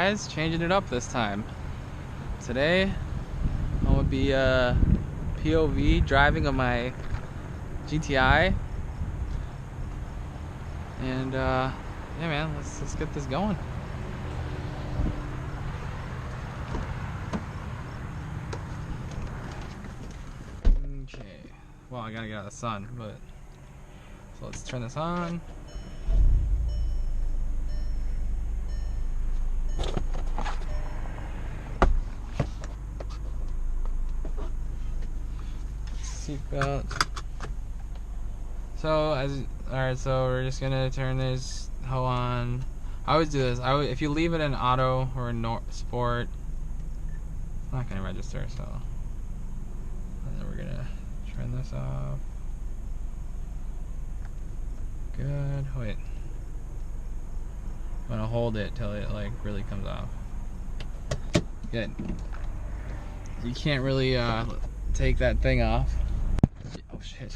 guys, changing it up this time. Today I'm gonna be POV driving of my GTI, and yeah man, let's get this going. Okay, well, I gotta get out of the sun, but so let's turn this on. Seatbelt. So alright, so we're just gonna turn this hoe on. I always do this. If you leave it in auto or in sport, it's not gonna register. So, and then we're gonna turn this off. Good. Wait. I'm gonna hold it till it like really comes off. Good. You can't really take that thing off. Oh shit.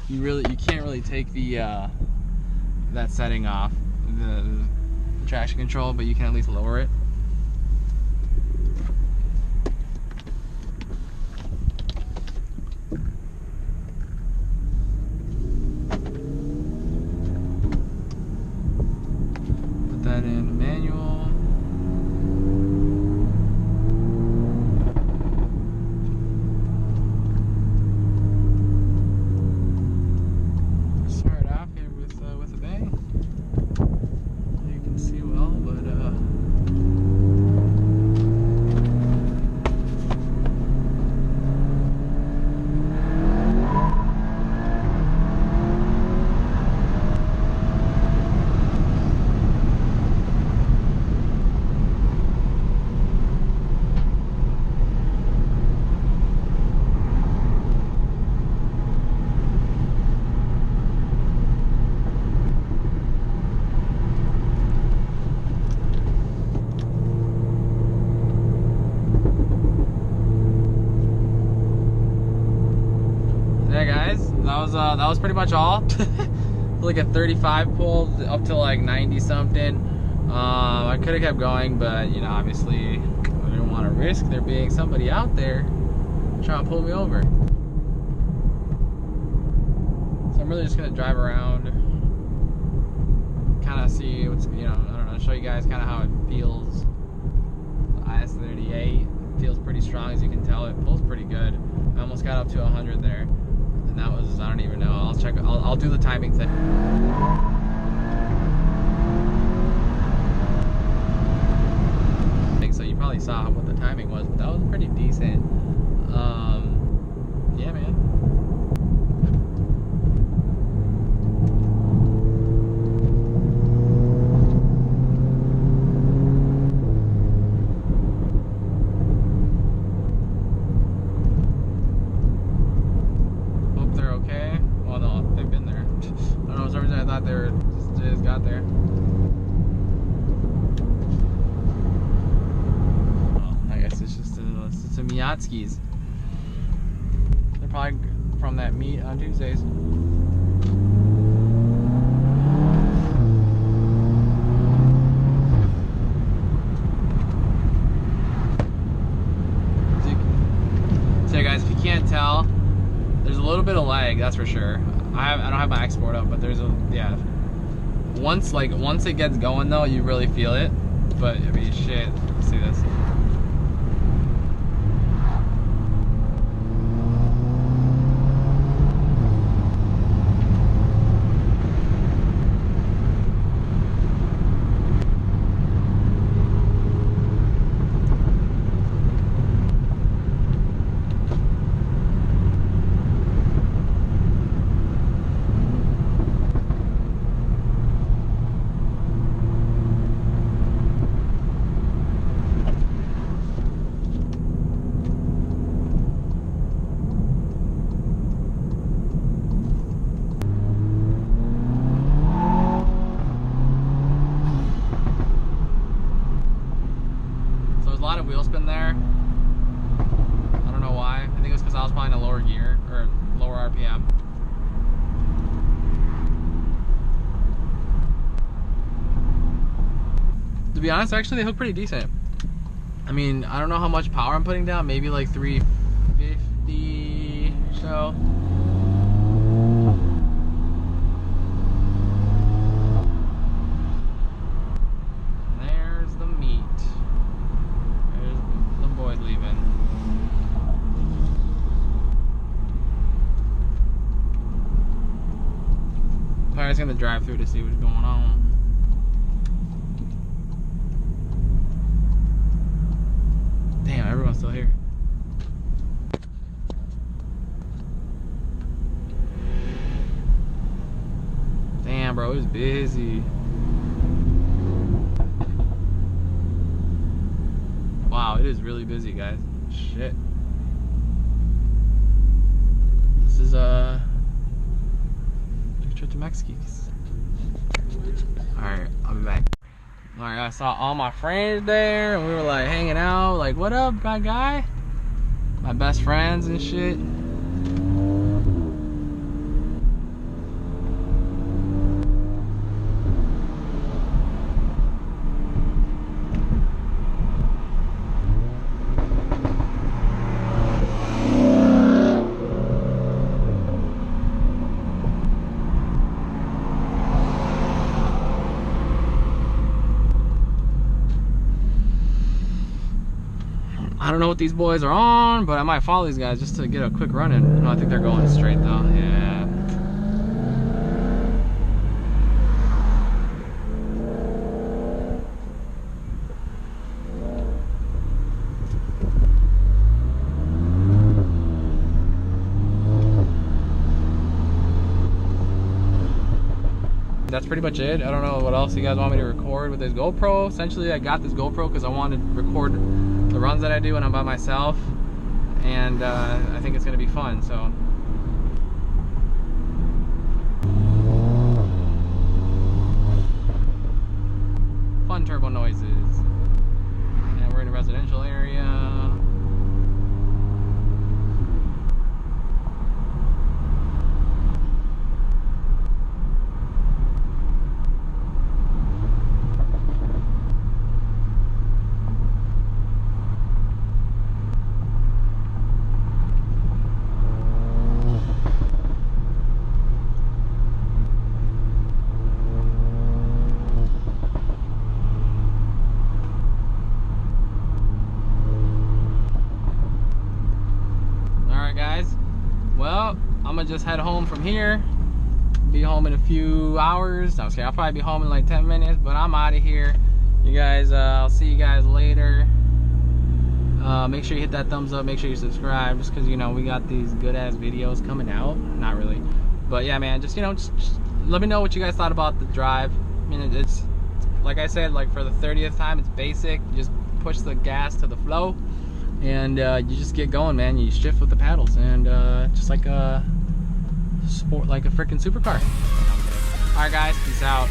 You can't really take the that setting off, the traction control, but you can at least lower it. Put that in manual. That was pretty much all. Like a 35 pull up to like 90 something. I could have kept going, but you know, obviously I didn't want to risk there being somebody out there trying to pull me over. So I'm really just gonna drive around, kind of see what's, you know, I don't know, show you guys kind of how it feels. The IS38 feels pretty strong, as you can tell. It pulls pretty good. I almost got up to 100 there. And that was, I don't even know. I'll check. I'll do the timing thing. So you probably saw what the timing was, but that was pretty decent. Yeah, man. They just got there. Well, I guess it's just a Miatskis. They're probably from that meet on Tuesdays. So guys, if you can't tell, there's a little bit of lag, that's for sure. I don't have my export up, but there's a, yeah. Once it gets going though, you really feel it. But I mean, shit. Let's see this. Wheel spin there. I don't know why. I think it was because I was probably in a lower gear or lower RPM. To be honest, actually they hook pretty decent. I mean, I don't know how much power I'm putting down, maybe like 350 or so. There's the meat. There's the boys leaving. Probably just gonna drive through to see what's going on. Damn, everyone's still here. Damn, bro, it's busy. Wow, it is really busy, guys. Shit. This is trip to Mexico's. Alright, I'll be back. Alright, I saw all my friends there and we were like hanging out, like, what up, my guy? My best friends and shit. I don't know what these boys are on, but I might follow these guys just to get a quick run in. No, I think they're going straight though. Yeah. That's pretty much it. I don't know what else you guys want me to record with this GoPro. Essentially, I got this GoPro because I wanted to record the runs that I do when I'm by myself, and I think it's gonna be fun. So fun turbo noises, and we're in a residential area. Well, I'm gonna just head home from here. Be home in a few hours. Okay, I'll probably be home in like 10 minutes, but I'm out of here. You guys, I'll see you guys later. Make sure you hit that thumbs up. Make sure you subscribe, just because, you know, we got these good ass videos coming out. Not really, but yeah, man. Just, you know, just let me know what you guys thought about the drive. I mean, it's like I said, like for the 30th time, it's basic. You just push the gas to the flow, and you just get going, man. You shift with the paddles, and just like a sport, like a freaking supercar. All right, guys, peace out.